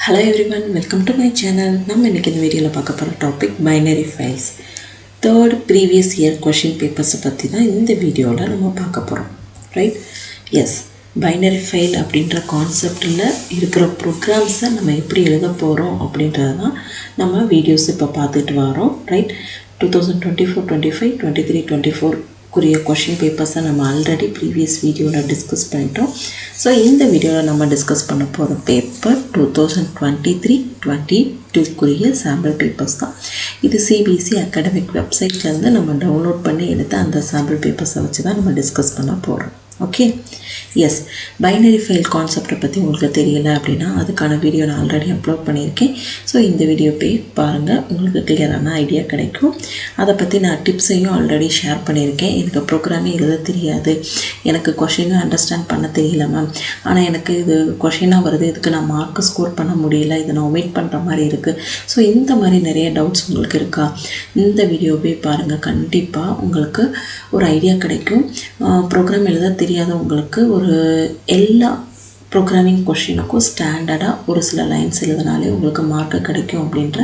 Hello everyone, welcome to my channel. நம்ம இன்னைக்கு இந்த வீடியோல பார்க்க போற topic binary files. Third previous year question papers பத்தி தான் இந்த வீடியோல நம்ம பார்க்க போறோம். ரைட்? எஸ். பைனரி ஃபைல் அப்படிங்கற கான்செப்ட்ல இருக்கிற ப்ரோகிராம்ஸை நம்ம எப்படி எழுத போறோம் அப்படிங்கறத தான் நம்ம வீடியோஸ் இப்ப பார்த்துட்டு வரோம். ரைட்? 2024 25 23 24 குரிய क्वेश्चन பேப்பர்ஸை நம்ம ஆல்ரெடி ப்ரீவியஸ் வீடியோவில் டிஸ்கஸ் பண்ணிட்டோம். ஸோ இந்த வீடியோவில் நம்ம டிஸ்கஸ் பண்ண போகிற பேப்பர் 2023-22 குரிய சாம்பிள் பேப்பர்ஸ் தான். இது சிபிஎஸ்சி அகாடமிக் வெப்சைட்லேருந்து நம்ம டவுன்லோட் பண்ணி எடுத்து அந்த சாம்பிள் பேப்பர்ஸை வச்சு தான் நம்ம டிஸ்கஸ் பண்ண போகிறோம். Okay, S. பைனரி ஃபைல் கான்செப்டை பற்றி உங்களுக்கு தெரியலை அப்படின்னா அதுக்கான வீடியோ நான் ஆல்ரெடி அப்லோட் பண்ணியிருக்கேன். ஸோ இந்த வீடியோ போய் பாருங்கள், உங்களுக்கு கிளியரான ஐடியா கிடைக்கும். அதை பற்றி நான் டிப்ஸையும் ஆல்ரெடி ஷேர் பண்ணியிருக்கேன். எனக்கு ப்ரோக்ராமே எழுத தெரியாது, எனக்கு கொஷினை அண்டர்ஸ்டாண்ட் பண்ண தெரியல மேம், ஆனால் எனக்கு இது கொஷினாக வருது, இதுக்கு நான் மார்க்கு ஸ்கோர் பண்ண முடியல, இதை நான் ஒமிட் பண்ணுற மாதிரி இருக்குது. ஸோ இந்த மாதிரி நிறைய டவுட்ஸ் உங்களுக்கு இருக்கா? இந்த வீடியோ போய் பாருங்கள், கண்டிப்பாக உங்களுக்கு ஒரு ஐடியா கிடைக்கும். ப்ரோக்ராம் எழுத தெரியாதவங்களுக்கு ஒரு எல்லா ப்ரோக்ராமிங் கொஷினுக்கும் ஸ்டாண்டர்டாக ஒரு சில லைன்ஸ் எழுதினாலே உங்களுக்கு மார்க்கு கிடைக்கும் அப்படின்ற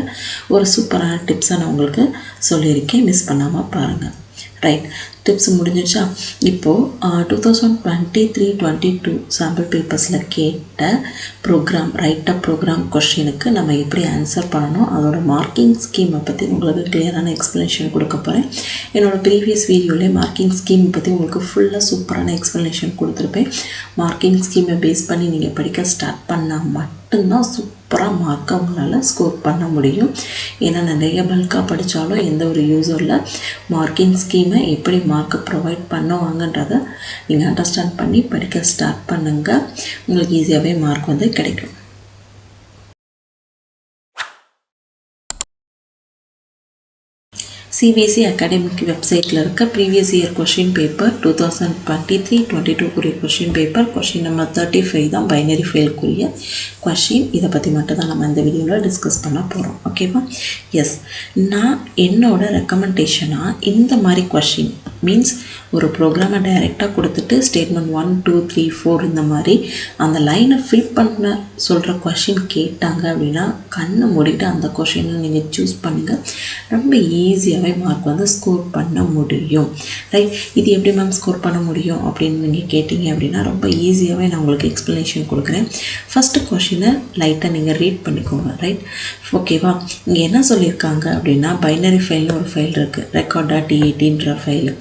ஒரு சூப்பரான டிப்ஸை நான் உங்களுக்கு சொல்லியிருக்கேன். மிஸ் பண்ணாமல் பாருங்கள். ரைட், டிப்ஸ் முடிஞ்சிடுச்சா? இப்போது 2023-22 சாம்பிள் பேப்பர்ஸில் கேட்ட ப்ரோக்ராம் ரைட்டப் ப்ரோக்ராம் கொஷினுக்கு நம்ம எப்படி ஆன்சர் பண்ணணும், அதோட மார்க்கிங் ஸ்கீமை பற்றி உங்களுக்கு கிளியரான எக்ஸ்ப்ளனேஷன் கொடுக்க போகிறேன். என்னோடய ப்ரீவியஸ் வீடியோவிலே மார்க்கிங் ஸ்கீம் பற்றி உங்களுக்கு ஃபுல்லாக சூப்பரான எக்ஸ்ப்ளனேஷன் கொடுத்துருப்பேன். மார்க்கிங் ஸ்கீமை பேஸ் பண்ணி நீங்கள் படிக்க ஸ்டார்ட் பண்ணால் மட்டும்தான் சூப்பராக மார்க்கை உங்களால் ஸ்கோர் பண்ண முடியும். ஏன்னா நிறைய பல்காக படித்தாலும் எந்த ஒரு யூஸும் இல்லை. மார்க்கிங் ஸ்கீமை எப்படி மார்க்கை ப்ரொவைட் பண்ணுவாங்கன்றதை நீங்கள் அண்டர்ஸ்டாண்ட் பண்ணி படிக்க ஸ்டார்ட் பண்ணுங்கள். உங்களுக்கு ஈஸியாகவே மார்க் வந்து கிடைக்கும். சிபிஎஸ்சி அகாடமிக் வெப்சைட்டில் இருக்க ப்ரீவியஸ் இயர் கொஷின் பேப்பர் 2023-22 குரிய கொஷின் பேப்பர் கொஷின் நம்பர் 35 தான் பைனரி ஃபைல்குரிய கொஷின். இதை பற்றி மட்டும் தான் நம்ம இந்த வீடியோவில் டிஸ்கஸ் பண்ண போகிறோம். ஓகேவா? எஸ். நான் என்னோட ரெக்கமெண்டேஷனாக இந்த மாதிரி கொஷின் மீன்ஸ் ஒரு ப்ரோக்ராமை டைரெக்டாக கொடுத்துட்டு ஸ்டேட்மெண்ட் 1 2 3 4 இந்த மாதிரி அந்த லைனை ஃபில் பண்ண சொல்கிற கொஷின் கேட்டாங்க அப்படின்னா கண்ணை மூடிட்டு அந்த கொஷினை நீங்கள் சூஸ் பண்ணுங்கள். ரொம்ப ஈஸியாகவே மார்க் வந்து ஸ்கோர் பண்ண முடியும். ரைட்? இது எப்படி மேம் ஸ்கோர் பண்ண முடியும் அப்படின்னு நீங்கள் கேட்டிங்க அப்படின்னா ரொம்ப ஈஸியாகவே நான் உங்களுக்கு எக்ஸ்ப்ளனேஷன் கொடுக்குறேன். ஃபஸ்ட்டு கொஷினை லைட்டாக நீங்கள் ரீட் பண்ணிக்கோங்க. ரைட்? ஓகேவா? இங்கே என்ன சொல்லியிருக்காங்க அப்படின்னா பைனரி ஃபைல்னு ஒரு ஃபைல் இருக்குது, record.dat file.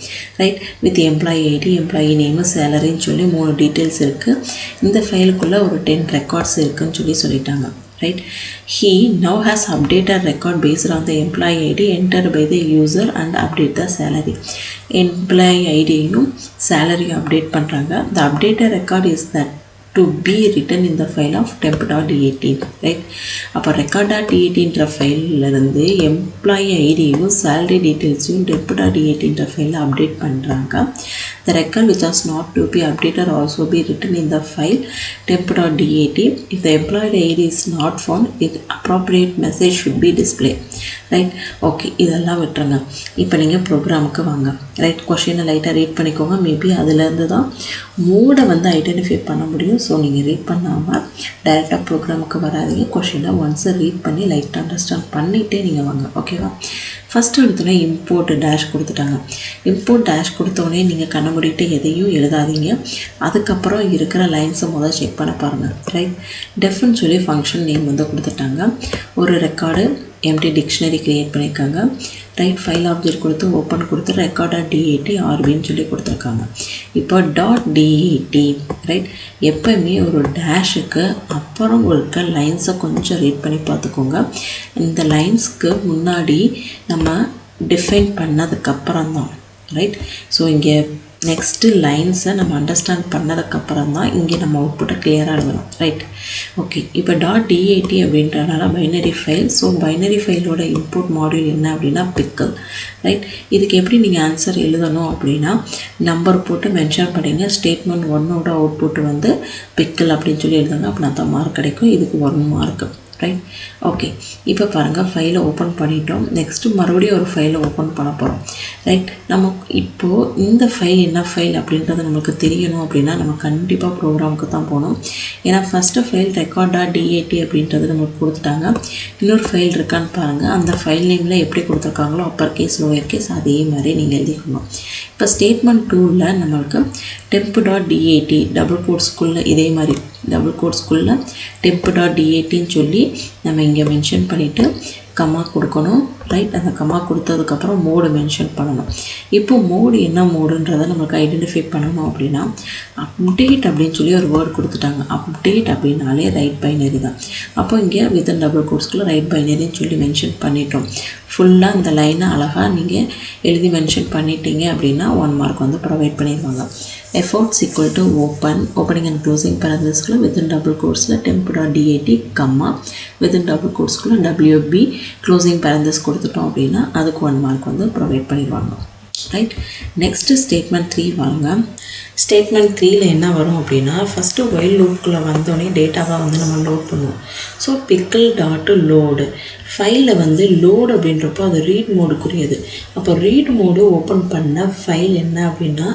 Right? With employee ID, employee name, சேலரின்னு சொல்லி 3 டீட்டெயில்ஸ் இருக்குது. இந்த ஃபைலுக்குள்ளே ஒரு 10 ரெக்கார்ட்ஸ் இருக்குதுன்னு சொல்லிட்டாங்க. Right? He now has updated record based on the employee ID entered by the user and update the salary. Employee ID யும் salary update பண்ணுறாங்க. The updated record is that to be written in the file of temp.dat. Right? அப்போ record.dat ஃபைலிருந்து employee ஐடியும் salary டீட்டெயில்ஸையும் temp.dat ஃபைலில் update பண்ணுறாங்க. The record which was not to be updated also be written in the file temp.dat. If the employee ID is not found, the appropriate message should be displayed. Right? Okay, இதெல்லாம் விட்டுருங்க. இப்போ நீங்கள் ப்ரோக்ராமுக்கு வாங்க. Right? கொஷினை லைட்டாக read பண்ணிக்கோங்க. Maybe அதுலேருந்து தான் மூடை வந்து ஐடென்டிஃபை பண்ண முடியும். ஸோ நீங்கள் ரீட் பண்ணாமல் டைரெக்டாக ப்ரோக்ராமுக்கு வராதிங்க. கொஷினை ஒன்ஸை ரீட் பண்ணி லைட்டாக அண்டர்ஸ்டாண்ட் பண்ணிகிட்டே நீங்கள் வாங்க. ஓகேவா? ஃபஸ்ட்டு எடுத்தோடனே இம்போர்ட் டேஷ் கொடுத்துட்டாங்க. இம்போர்ட் டேஷ் கொடுத்தோடனே நீங்கள் கண்ண மூடிட்டு எதையும் எழுதாதீங்க. அதுக்கப்புறம் இருக்கிற லைன்ஸை முதல் செக் பண்ண பாருங்கள். ரைட்? டெஃப்னு சொல்லி ஃபங்க்ஷன் நேம் வந்து கொடுத்துட்டாங்க. ஒரு ரெக்கார்டு எம்டி டிக்ஷனரி க்ரியேட் பண்ணியிருக்காங்க. ரைட்? ஃபைல் ஆப்ஜெக்ட் கொடுத்து ஓப்பன் கொடுத்து record.dat ஆர்பின்னு சொல்லி கொடுத்துருக்காங்க. இப்போ .dat. ரைட்? எப்போயுமே ஒரு டேஷுக்கு அப்புறம் இருக்க லைன்ஸை கொஞ்சம் ரீட் பண்ணி பார்த்துக்கோங்க. இந்த லைன்ஸ்க்கு முன்னாடி நம்ம டிஃபைன் பண்ணதுக்கப்புறம் தான். ரைட்? ஸோ இங்கே நெக்ஸ்ட்டு லைன்ஸை நம்ம அண்டர்ஸ்டாண்ட் பண்ணதுக்கப்புறம் தான் இங்கே நம்ம அவுட்புட்டை கிளியராக எழுதணும். ரைட்? ஓகே, இப்போ .dat அப்படின்றனால பைனரி ஃபைல். ஸோ பைனரி ஃபைலோட இன்புட் மாடியூல் என்ன அப்படின்னா பிக்கல். ரைட்? இதுக்கு எப்படி நீங்கள் ஆன்சர் எழுதணும் அப்படின்னா நம்பர் போட்டு மென்ஷன் பண்ணிங்க. ஸ்டேட்மெண்ட் 1ஓட அவுட்புட் வந்து பிக்கல் அப்படின்னு சொல்லி எழுதுங்க. அப்படின்னா தான் மார்க் கிடைக்கும். இதுக்கு 1 மார்க்கு. ரைட். ஓகே, இப்போ பாருங்கள் ஃபைலை ஓப்பன் பண்ணிட்டோம். நெக்ஸ்ட்டு மறுபடியும் ஒரு ஃபைலை ஓப்பன் பண்ண போகிறோம். ரைட். நம்ம இப்போது இந்த ஃபைல் என்ன ஃபைல் அப்படின்றது நமக்கு தெரியணும் அப்படின்னா நம்ம கண்டிப்பாக ப்ரோக்ராமுக்கு தான் போகணும். ஏன்னா ஃபஸ்ட்டு ஃபைல் record.dat அப்படின்றது நமக்கு கொடுத்துட்டாங்க. இன்னொரு ஃபைல் இருக்கான்னு பாருங்கள். அந்த ஃபைல் நேமில் எப்படி கொடுத்துருக்காங்களோ அப்பர் கேஸ் லோயர் கேஸ் அதே மாதிரி நீங்கள் எழுதிக்கணும். இப்போ ஸ்டேட்மெண்ட் 2ல் நம்மளுக்கு temp.dat டபுள் கோட்ஸ்குள்ளே இதே மாதிரி டபுள் கோட்ஸ்குள்ளே temp.datன்னு சொல்லி நம்ம இங்கே மென்ஷன் பண்ணிவிட்டு கம்மா கொடுக்கணும். ரைட். அந்த கம்மா கொடுத்ததுக்கப்புறம் மோடு மென்ஷன் பண்ணணும். இப்போ மோடு என்ன மோடுன்றதை நமக்கு ஐடென்டிஃபை பண்ணணும் அப்படின்னா அப்டேட் அப்படின்னு சொல்லி ஒரு வேர்ட் கொடுத்துட்டாங்க. அப்டேட் அப்படின்னாலே ரைட் பைனரி தான். அப்போ இங்கே வித்தின் டபுள் கோட்ஸ்குள்ளே ரைட் பைனரின்னு சொல்லி மென்ஷன் பண்ணிட்டோம். ஃபுல்லாக இந்த லைனை அழகாக நீங்கள் எழுதி மென்ஷன் பண்ணிட்டீங்க அப்படின்னா 1 மார்க் வந்து ப்ரொவைட் பண்ணிடுவாங்க. efforts equal to opening and closing parentheses within double quotes temp.dat comma within double quotes wb closing parenthesis கொடுத்துட்டோம் அப்படின்னா அதுக்கு 1 மார்க் வந்து ப்ரொவைட் பண்ணிடுவாங்க. ரைட். நெக்ஸ்ட்டு ஸ்டேட்மெண்ட் 3 வாங்க. ஸ்டேட்மெண்ட் 3ல் என்ன வரும் அப்படின்னா ஃபஸ்ட்டு ஒயில் லூப்புக்குள்ளே வந்தோடனே டேட்டாவை வந்து நம்ம லோட் பண்ணுவோம். ஸோ pickle.load ஃபைலில் வந்து லோடு அப்படின்றப்போ அது ரீட் மோடுக்குரியது. அப்போ ரீட் மோடு ஓப்பன் பண்ண ஃபைல் என்ன அப்படின்னா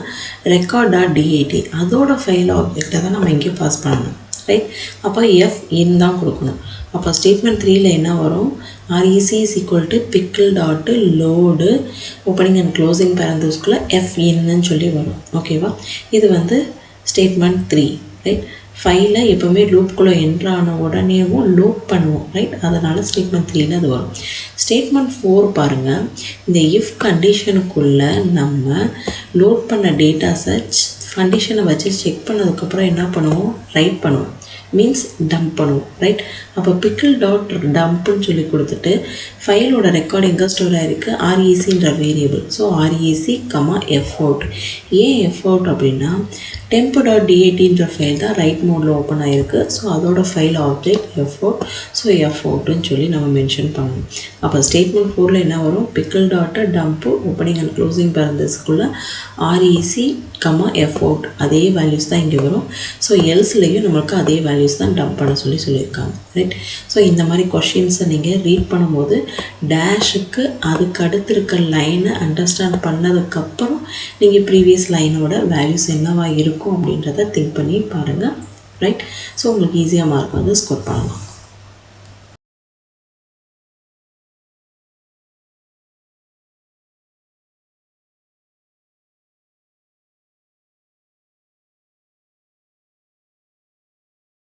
record.dat அதோட ஃபைல் ஆப்ஜெக்டை தான் நம்ம இங்கே பாஸ் பண்ணணும். ரைட். அப்போ fin தான் கொடுக்கணும். அப்போ ஸ்டேட்மெண்ட் 3ல் என்ன வரும்? rec is equal to pickle.load opening and closing parenthesesக்குள்ளே finன்னு சொல்லி வரும். ஓகேவா? இது வந்து ஸ்டேட்மெண்ட் 3. ரைட். ஃபைலை எப்போவுமே லூப்புக்குள்ளே என்ட்ரான உடனேவும் லூப் பண்ணுவோம். ரைட். அதனால் ஸ்டேட்மெண்ட் 3ல் அது வரும். ஸ்டேட்மெண்ட் 4 பாருங்கள். இந்த இஃப் கண்டிஷனுக்குள்ளே நம்ம லோட் பண்ண டேட்டாஸை கண்டிஷனை வச்சு செக் பண்ணதுக்கப்புறம் என்ன பண்ணுவோம்? ரைட் பண்ணுவோம். மீன்ஸ் டம்ப் பண்ணுவோம். ரைட். அப்போ pickle.dumpன்னு சொல்லி கொடுத்துட்டு ஃபைலோட ரெக்கார்டு எங்கே ஸ்டோர் ஆகிருக்கு? RECன்ற வேரியபிள். So REC, fout. ஏன் fout அப்படின்னா temp.datன்ற ஃபைல் தான் ரைட் மோடில் ஓப்பன் ஆகிருக்கு. ஸோ அதோட ஃபைல் ஆப்ஜெக்ட் fout. ஸோ foutன்னு சொல்லி நம்ம மென்ஷன் பண்ணணும். அப்போ ஸ்டேட்மெண்ட் 4ல் என்ன வரும்? pickle.dump ஓப்பனிங் அண்ட் க்ளோசிங் பேரந்தஸ்க்குள்ளே REC, fout அதே வேல்யூஸ் தான் இங்கே வரும். ஸோ எல்ஸ்லேயும் நம்மளுக்கு அதே வேல்யூஸ் தான் டம்ப் பண்ண சொல்லியிருக்காங்க. ரைட். ஸோ இந்த மாதிரி கொஷின்ஸை நீங்கள் ரீட் பண்ணும்போது டேஷுக்கு அதுக்கு அடுத்து இருக்க லைனை அண்டர்ஸ்டாண்ட் பண்ணதுக்கப்புறம் நீங்கள் ப்ரீவியஸ் லைனோட வேல்யூஸ் என்னவா இருக்கும் அப்படின்றத திங்க் பண்ணி பாருங்கள். ரைட். ஸோ உங்களுக்கு ஈஸியாக மார்க் வந்து ஸ்கோர் பண்ணலாம்.